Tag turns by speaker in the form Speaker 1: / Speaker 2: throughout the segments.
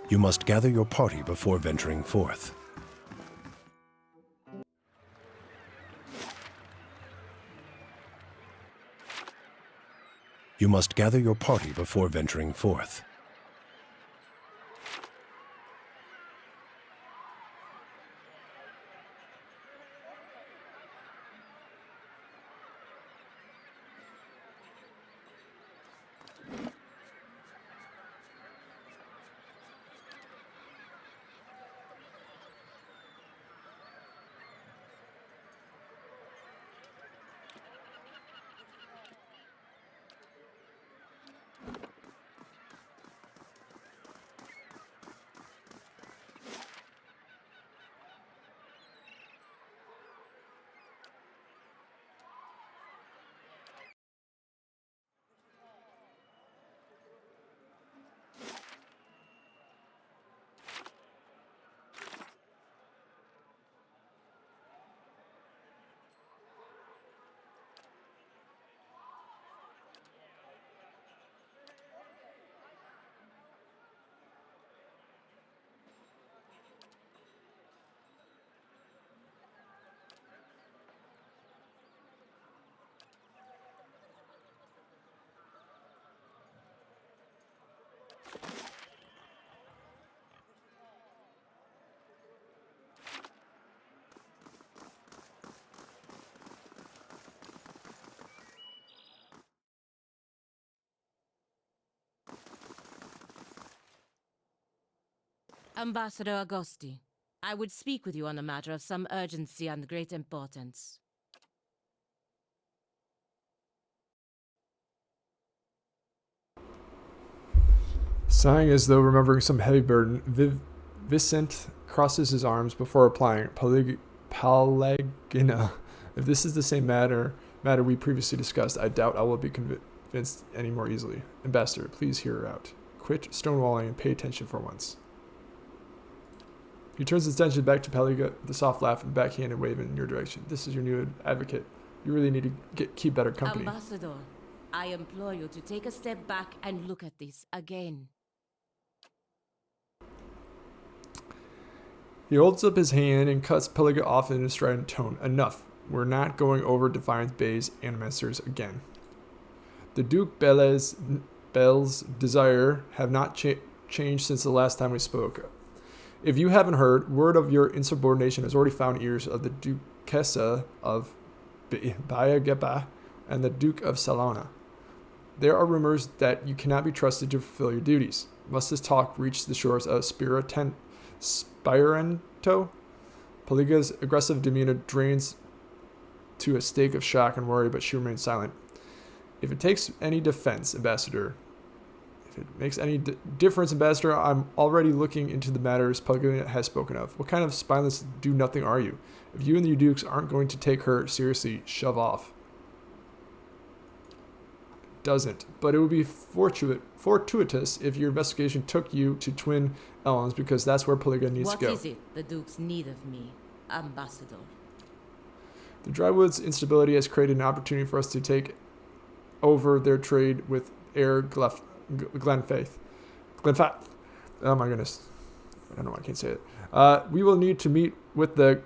Speaker 1: You must gather your party before venturing forth. You must gather your party before venturing forth.
Speaker 2: Ambassador Agosti, I would speak with you on a matter of some urgency and great importance.
Speaker 3: Sighing as though remembering some heavy burden, Vicent crosses his arms before replying, Pallegina. If this is the same matter we previously discussed, I doubt I will be convinced any more easily. Ambassador, please hear her out. Quit stonewalling and pay attention for once. He turns his attention back to Pallegina with a soft laugh and backhanded wave in your direction. This is your new advocate. You really need to keep better company.
Speaker 2: Ambassador, I implore you to take a step back and look at this again.
Speaker 3: He holds up his hand and cuts Pallegina off in a strident tone. Enough. We're not going over Defiance Bay's ancestors again. The Duke Bell's desire have not changed since the last time we spoke. If you haven't heard, word of your insubordination has already found ears of the Duchessa of Bayageba and the Duke of Salona. There are rumors that you cannot be trusted to fulfill your duties. Must this talk reach the shores of Spirento? Pallegina's aggressive demeanor drains to a state of shock and worry, but she remains silent. If it takes any defense, Ambassador, if it makes any difference, Ambassador, I'm already looking into the matters Pallegina has spoken of. What kind of spineless do-nothing are you? If you and the Dukes aren't going to take her seriously, shove off. Doesn't, but it would be fortuitous if your investigation took you to Twin Elms, because that's where Pallegina needs to go.
Speaker 2: What is it the Dukes need of me, Ambassador?
Speaker 3: The Drywood's instability has created an opportunity for us to take over their trade with Glenfaith. Oh my goodness. I don't know why I can't say it. We will need to meet with the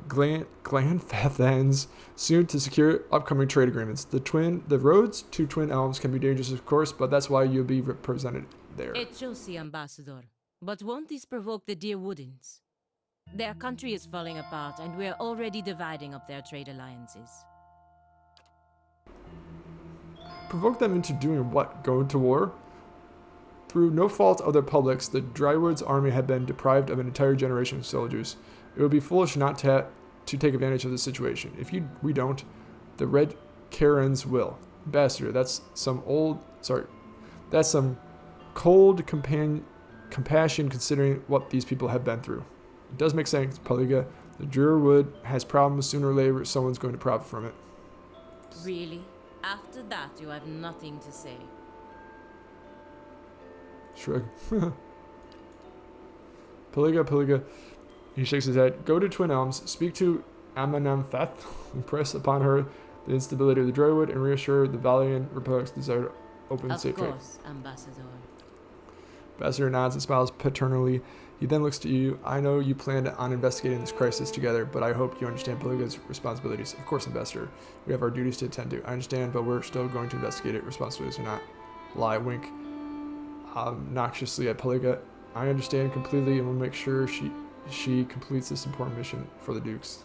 Speaker 3: Glenfathans soon to secure upcoming trade agreements. The roads to Twin Elms can be dangerous, of course, but that's why you'll be represented there.
Speaker 2: It shall see, Ambassador. But won't this provoke the dear Woodins? Their country is falling apart, and we're already dividing up their trade alliances.
Speaker 3: Provoke them into doing what? Going to war? Through no fault of their publics, the Drywood's army had been deprived of an entire generation of soldiers. It would be foolish not to take advantage of the situation. If we don't, the Red Karens will. Ambassador, that's some cold compassion considering what these people have been through. It does make sense, Pallegina. The Drywood has problems. Sooner or later, someone's going to profit from it.
Speaker 2: Really? After that, you have nothing to say.
Speaker 3: Shrug. Pallegina. He shakes his head. Go to Twin Elms, speak to Amanamtheth, impress upon her the instability of the Drywood, and reassure the Valiant Republic's desire to open safely.
Speaker 2: Of course, Ambassador.
Speaker 3: Ambassador nods and smiles paternally. He then looks to you. I know you planned on investigating this crisis together, but I hope you understand Pallega's responsibilities. Of course, Ambassador. We have our duties to attend to. I understand, but we're still going to investigate it. Responsibilities or not. Lie, wink obnoxiously at Pallega. I understand completely and will make sure she completes this important mission for the Dukes.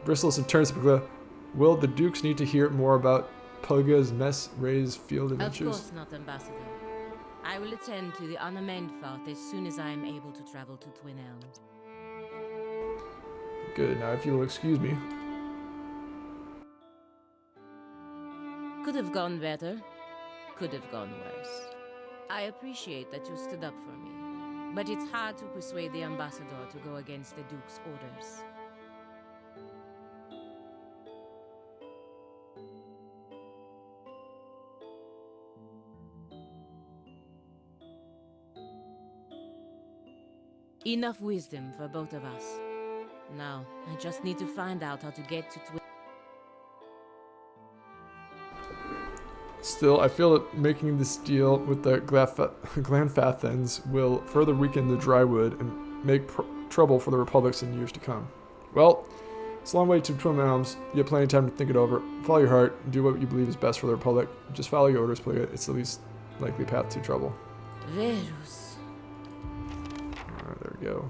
Speaker 3: Bristles and turns to Pallega. Will the Dukes need to hear more about Pallega's mess-raised field adventures?
Speaker 2: Of course not, Ambassador. I will attend to the unamend part as soon as I am able to travel to Twin Elms.
Speaker 3: Good. Now, if you will excuse me.
Speaker 2: Could have gone better. Could have gone worse. I appreciate that you stood up for me, but it's hard to persuade the Ambassador to go against the Duke's orders. Enough wisdom for both of us. Now, I just need to find out how to get to Twin.
Speaker 3: Still, I feel that making this deal with the Glanfathans will further weaken the Drywood and make trouble for the Republics in years to come. Well, it's a long way to Twin Elms. You have plenty of time to think it over. Follow your heart and do what you believe is best for the Republic. Just follow your orders, Pallega. It's the least likely path to trouble.
Speaker 2: Verus.
Speaker 3: Alright, there we go.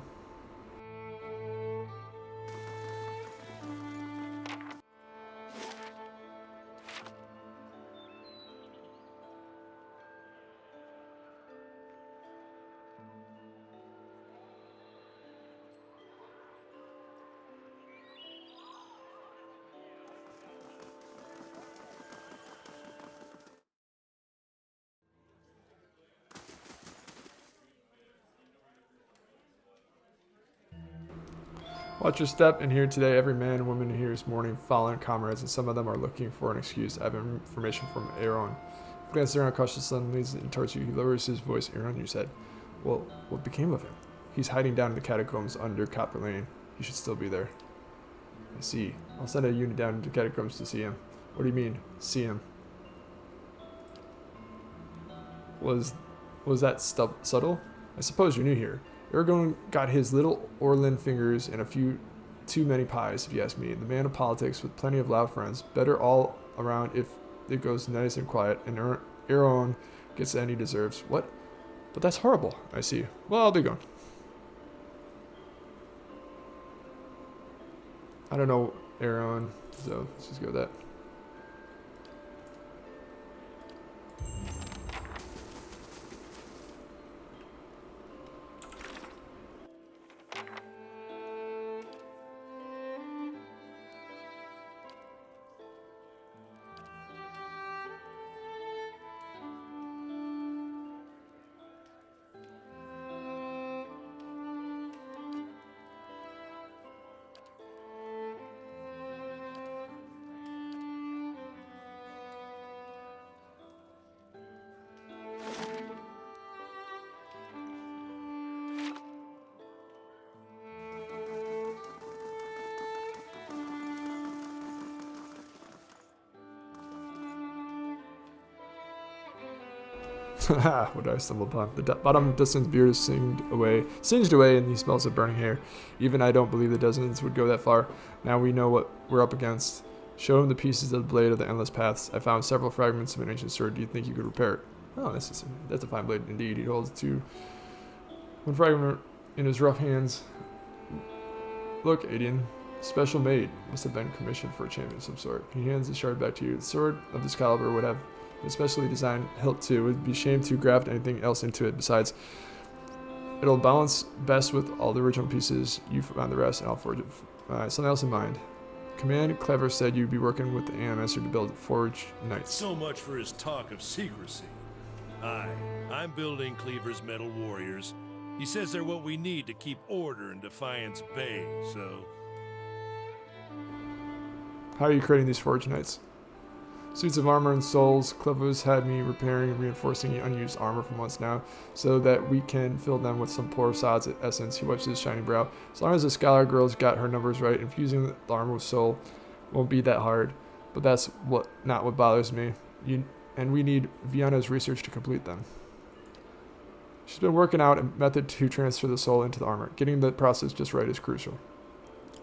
Speaker 3: Watch your step, and here today every man and woman here is mourning fallen comrades, and some of them are looking for an excuse. I have information from Aaron. He glances around cautiously and leads towards you. He lowers his voice. Aaron, you said, well, what became of him? He's hiding down in the catacombs under Copper Lane. He should still be there. I see. I'll send a unit down to the catacombs to see him. What do you mean, see him? Was that subtle? I suppose you're new here. Aragorn got his little Orlin fingers in a few too many pies, if you ask me. The man of politics with plenty of loud friends. Better all around if it goes nice and quiet, and Aragorn gets the end he deserves. What? But that's horrible. I see. Well, I'll be going. I don't know Aragorn, so let's just go with that. What did I stumble upon? The bottom of Dustan's beard is singed away, and he smells of burning hair. Even I don't believe the dozens would go that far. Now we know what we're up against. Show him the pieces of the blade of the endless paths. I found several fragments of an ancient sword. Do you think you could repair it? Oh, that's a fine blade indeed. He holds one fragment in his rough hands. Look, Adian. Special made. Must have been commissioned for a champion of some sort. He hands the shard back to you. The sword of this caliber would have a specially designed hilt too. It would be a shame to graft anything else into it. Besides, it'll balance best with all the original pieces. You found the rest, and I'll forge it. Something else in mind. Command Clever said you'd be working with the Animaster to build Forge Knights.
Speaker 4: So much for his talk of secrecy. I'm building Cleaver's Metal Warriors. He says they're what we need to keep order in Defiance Bay, so...
Speaker 3: How are you creating these Forge Knights? Suits of armor and souls. Clevo's had me repairing and reinforcing the unused armor for months now, so that we can fill them with some poor sod's essence. He wipes his shining brow. As long as the scholar girl's got her numbers right, infusing the armor with soul won't be that hard. But that's not what bothers me. And we need Vienna's research to complete them. She's been working out a method to transfer the soul into the armor. Getting the process just right is crucial.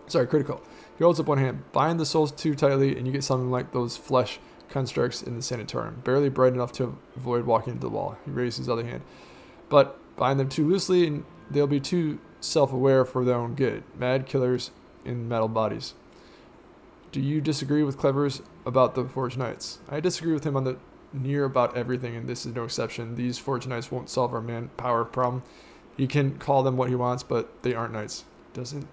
Speaker 3: Sorry, critical. He holds up one hand. Bind the souls too tightly, and you get something like those flesh constructs in the sanatorium. Barely bright enough to avoid walking into the wall. He raises his other hand. But bind them too loosely, and they'll be too self-aware for their own good. Mad killers in metal bodies. Do you disagree with Clever's about the Forge Knights? I disagree with him on the near about everything, and this is no exception. These Forge Knights won't solve our manpower problem. He can call them what he wants, but they aren't knights. Doesn't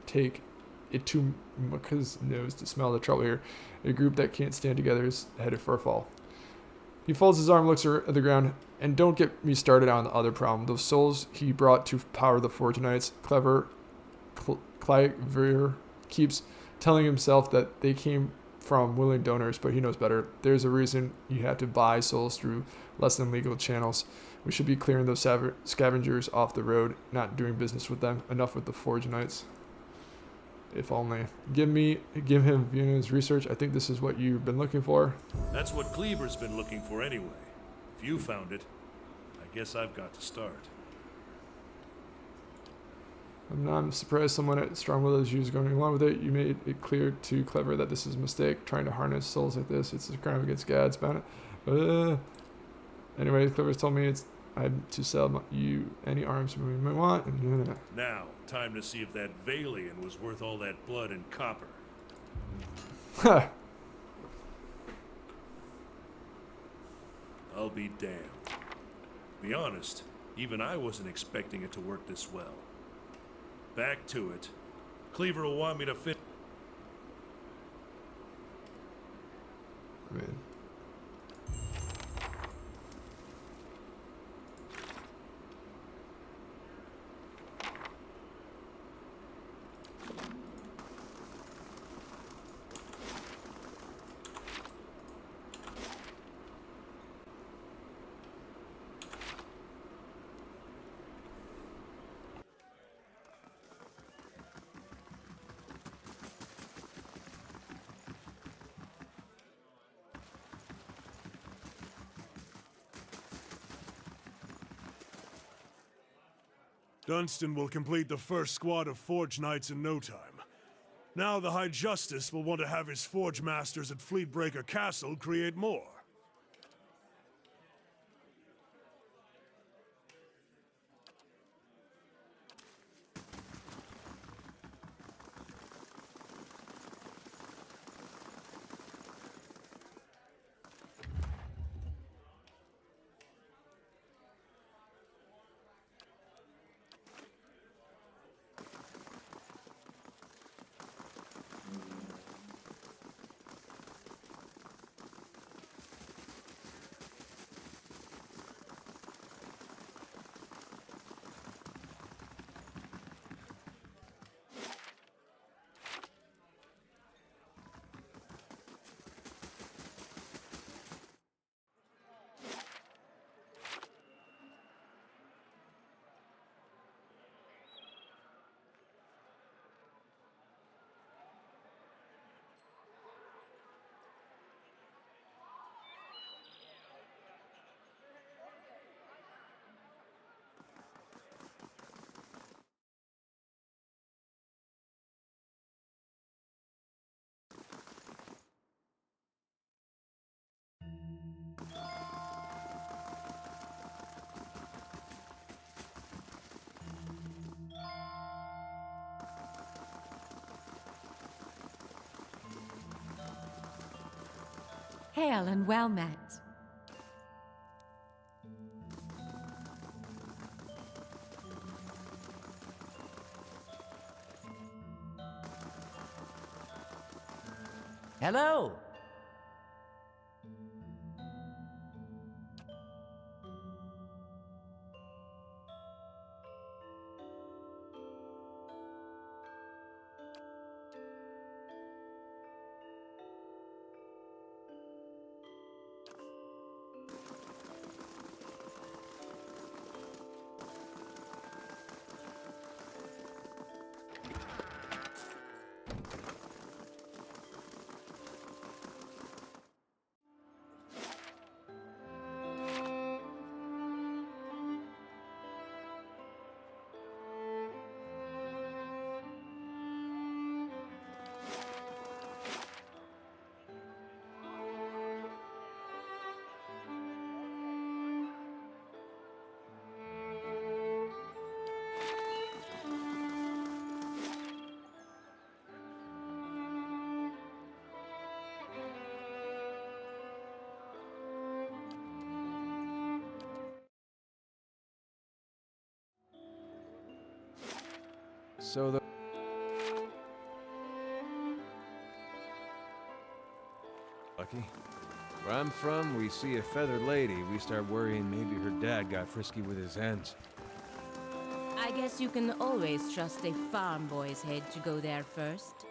Speaker 3: take it too much's nose to smell the trouble here. A group that can't stand together is headed for a fall. He folds his arm, looks at the ground, and don't get me started on the other problem. Those souls he brought to power the Forge Knights, Cliver keeps telling himself that they came from willing donors, but he knows better. There's a reason you have to buy souls through less than legal channels. We should be clearing those scavengers off the road, not doing business with them. Enough with the Forge Knights. If only. Give him Vienna's research. I think this is what you've been looking for.
Speaker 4: That's what Cleaver's been looking for anyway. If you found it, I guess I've got to start.
Speaker 3: I'm not surprised someone at Strongwill is used going along with it. You made it clear to Clever that this is a mistake. Trying to harness souls like this, it's a crime against gods, ban it. Anyway, Clever's told me I'm to sell you any arms we might want.
Speaker 4: Now, time to see if that Valian was worth all that blood and copper.
Speaker 3: Ha!
Speaker 4: I'll be damned. Be honest, even I wasn't expecting it to work this well. Back to it. Cleaver will want me to fit.
Speaker 3: Man.
Speaker 5: Dustan will complete the first squad of Forge Knights in no time. Now the High Justice will want to have his Forge Masters at Fleetbreaker Castle create more.
Speaker 6: Hail and well met.
Speaker 7: Hello. So the... Lucky. Where I'm from, we see a feathered lady, we start worrying maybe her dad got frisky with his hens.
Speaker 2: I guess you can always trust a farm boy's head to go there first.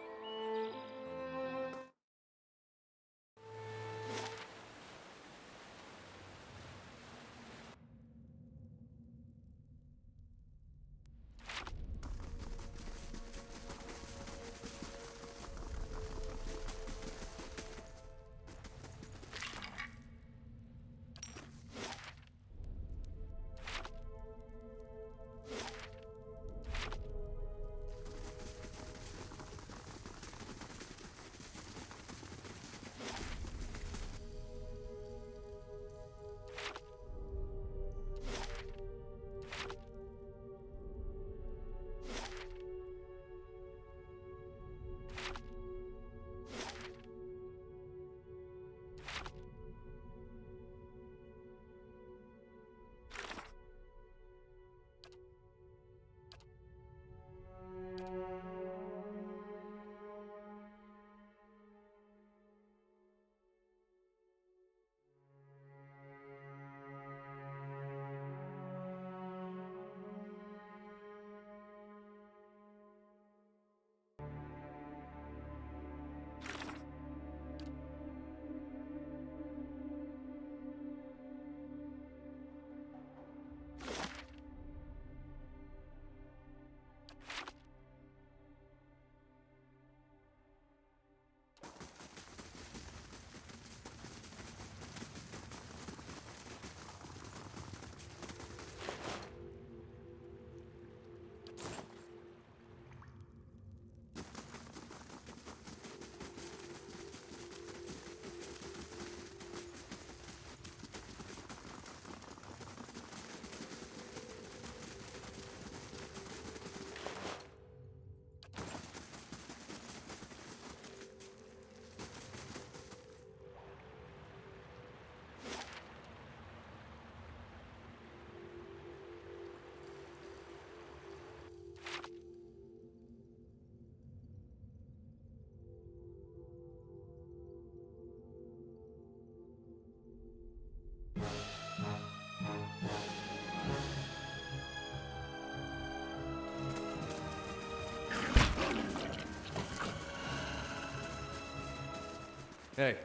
Speaker 7: Hey.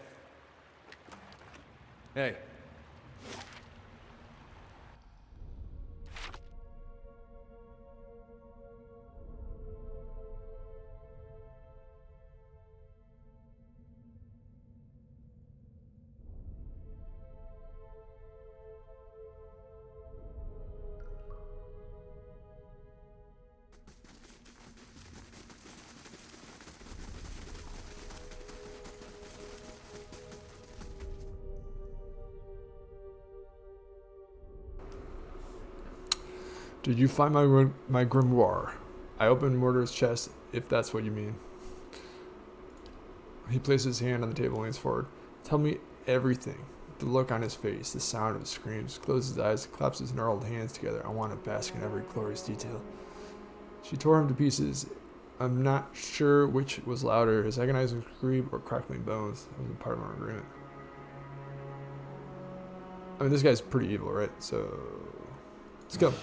Speaker 7: Hey.
Speaker 3: Did you find my grimoire? I opened Mortar's chest, if that's what you mean. He places his hand on the table and leans forward. Tell me everything. The look on his face, the sound of his screams. Closes his eyes, claps his gnarled hands together. I want to bask in every glorious detail. She tore him to pieces. I'm not sure which was louder, his agonizing scream or crackling bones. That was part of our agreement. I mean, this guy's pretty evil, right? So, let's go.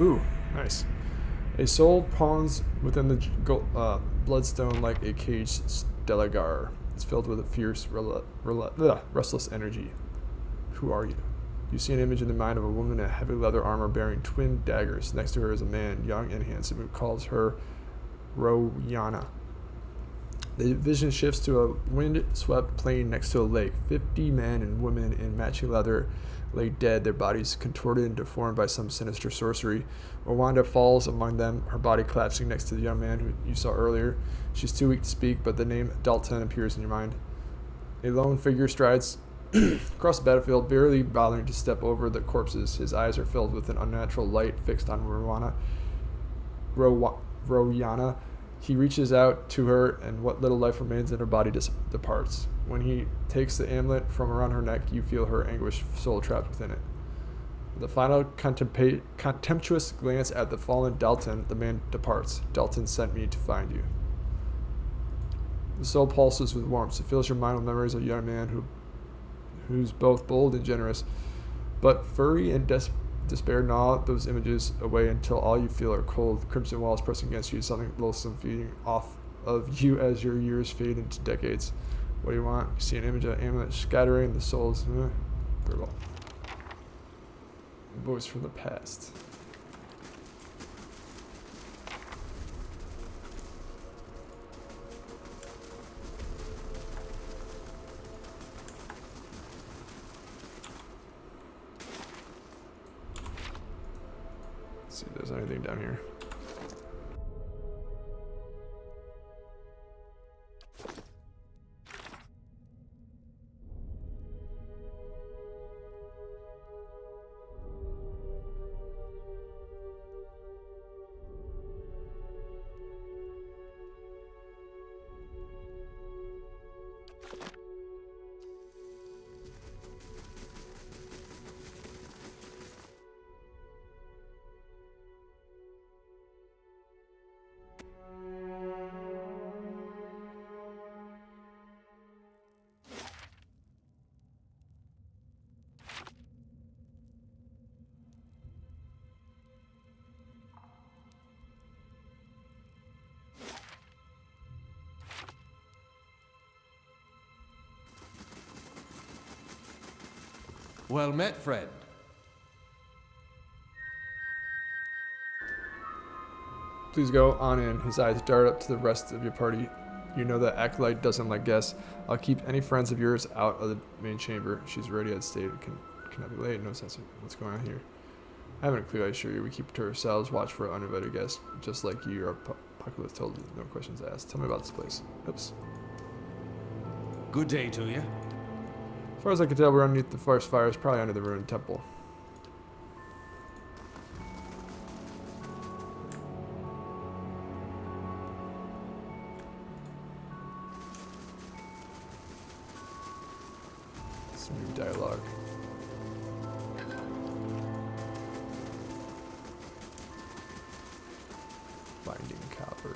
Speaker 3: Ooh, nice. A soul pawns within the bloodstone like a caged stelagar. It's filled with a fierce, restless energy. Who are you? You see an image in the mind of a woman in heavy leather armor bearing twin daggers. Next to her is a man, young and handsome, who calls her Royana. The vision shifts to a wind-swept plain next to a lake. 50 men and women in matching leather lay dead, their bodies contorted and deformed by some sinister sorcery. Rwanda falls among them, her body collapsing next to the young man who you saw earlier. She's too weak to speak, but the name Dalton appears in your mind. A lone figure strides across the battlefield, barely bothering to step over the corpses. His eyes are filled with an unnatural light fixed on Rwanda. Royana, he reaches out to her, and what little life remains in her body departs. When he takes the amulet from around her neck, you feel her anguished soul trapped within it. With a final contemptuous glance at the fallen Dalton, the man departs. Dalton sent me to find you. The soul pulses with warmth. It fills your mind with memories of a young man who's both bold and generous. But fury and despair gnaw those images away until all you feel are cold, crimson walls pressing against you, something loathsome feeding off of you as your years fade into decades. What do you want? You see an image of amulet scattering the souls. Very well. Voice from the past. Let's see if there's anything down here.
Speaker 8: Well met, friend.
Speaker 3: Please go on in. His eyes dart up to the rest of your party. You know that Acolyte doesn't like guests. I'll keep any friends of yours out of the main chamber. She's ready at state. Cannot be late. No sense of what's going on here. I haven't a clue, I assure you. We keep to ourselves, watch for uninvited guests, just like you are Apocalypse told you. No questions asked. Tell me about this place. Oops.
Speaker 8: Good day to you.
Speaker 3: As far as I can tell, we're underneath the forest fires, probably under the ruined temple. Some new dialogue. Binding copper.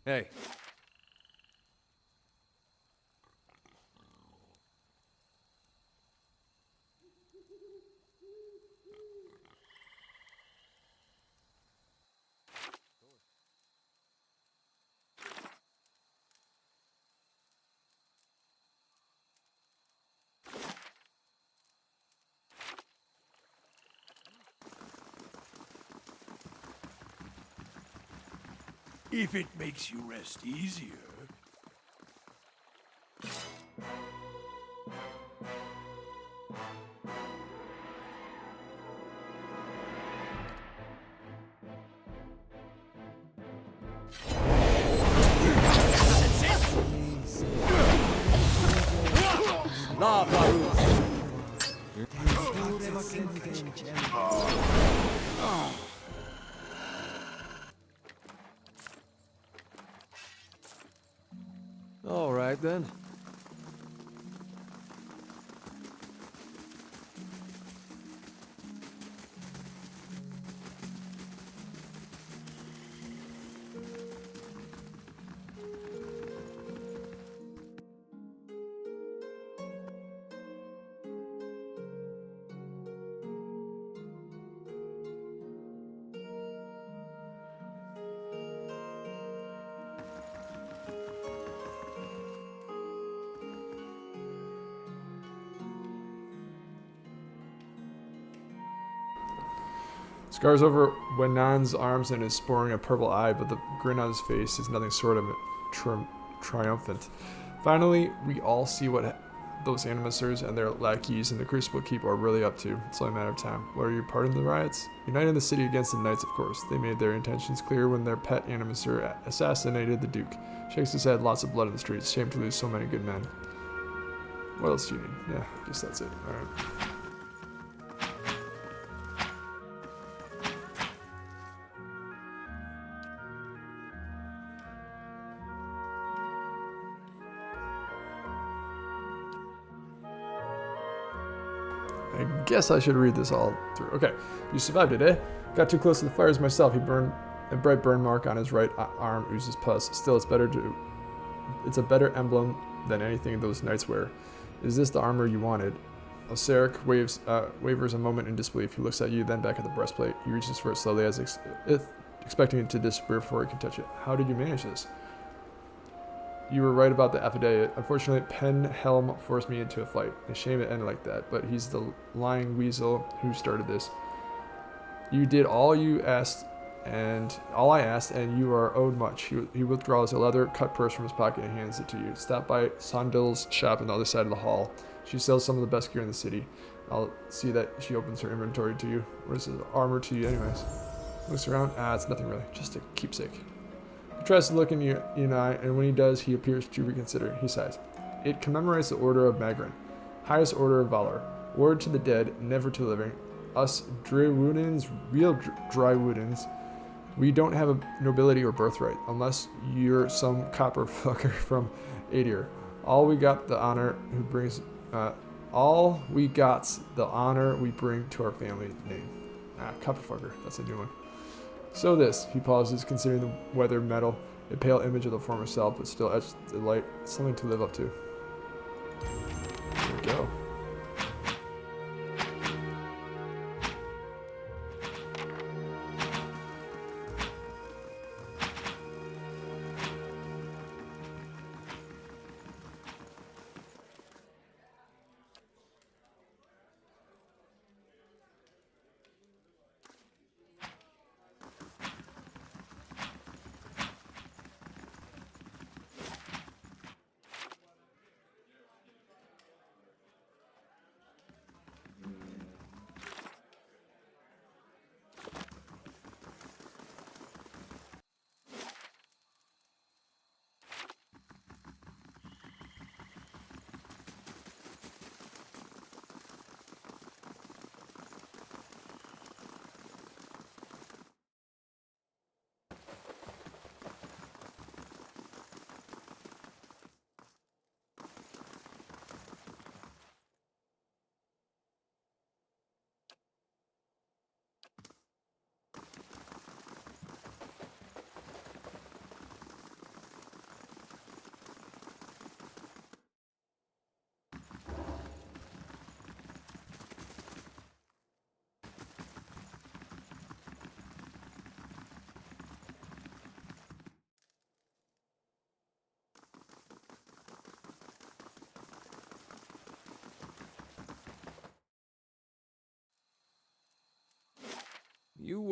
Speaker 7: Hey.
Speaker 5: If it makes you rest easier.
Speaker 7: All right, then.
Speaker 3: Scars over Wenan's arms and is sporting a purple eye, but the grin on his face is nothing short of triumphant. Finally, we all see what those animisters and their lackeys in the Crucible Keep are really up to. It's only a matter of time. What are you, part of the riots? Uniting the city against the Knights, of course. They made their intentions clear when their pet animistor assassinated the Duke. Shakes his head, lots of blood in the streets. Shame to lose so many good men. What else do you need? Yeah, I guess that's it. Alright. I guess I should read this all through. Okay, you survived it, eh? Got too close to the fires myself. He burned a bright burn mark on his right arm, oozes pus. Still, it's a better emblem than anything those knights wear. Is this the armor you wanted? Osric wavers a moment in disbelief. He looks at you, then back at the breastplate. He reaches for it slowly, as expecting it to disappear before he can touch it. How did you manage this? You were right about the affidavit. Unfortunately, Helm forced me into a fight. A shame it ended like that, but he's the lying weasel who started this. You did all I asked, and you are owed much. He withdraws a leather cut purse from his pocket and hands it to you. Stop by Sondil's shop on the other side of the hall. She sells some of the best gear in the city. I'll see that she opens her inventory to you. What is the armor to you anyways? Looks around. It's nothing really. Just a keepsake. He tries to look in your eye, and when he does, he appears to reconsider. He sighs. It commemorates the Order of Magrin, highest order of valor. Word to the dead, never to living. Us Drewudins, real Drywudins, we don't have a nobility or birthright, unless you're some copper fucker from Eder. All we got the honor we bring to our family name. Copper fucker, that's a new one. So this, he pauses, considering the weathered metal, a pale image of the former self, but still etched in light, something to live up to. There we go.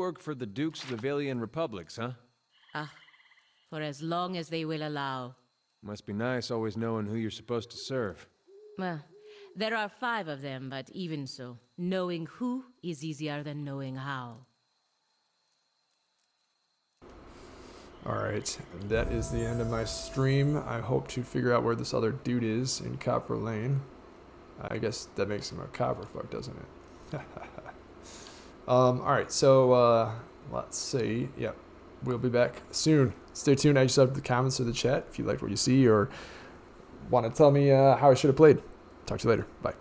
Speaker 7: work for the Dukes of the Valian Republics, huh?
Speaker 2: Ah, for as long as they will allow.
Speaker 7: Must be nice always knowing who you're supposed to serve.
Speaker 2: Well, there are 5 of them, but even so, knowing who is easier than knowing how.
Speaker 3: Alright, and that is the end of my stream. I hope to figure out where this other dude is in Copper Lane. I guess that makes him a copperfuck, doesn't it? Alright, so let's see. Yep, we'll be back soon. Stay tuned. I just up the comments or the chat if you liked what you see or want to tell me how I should have played. Talk to you later. Bye.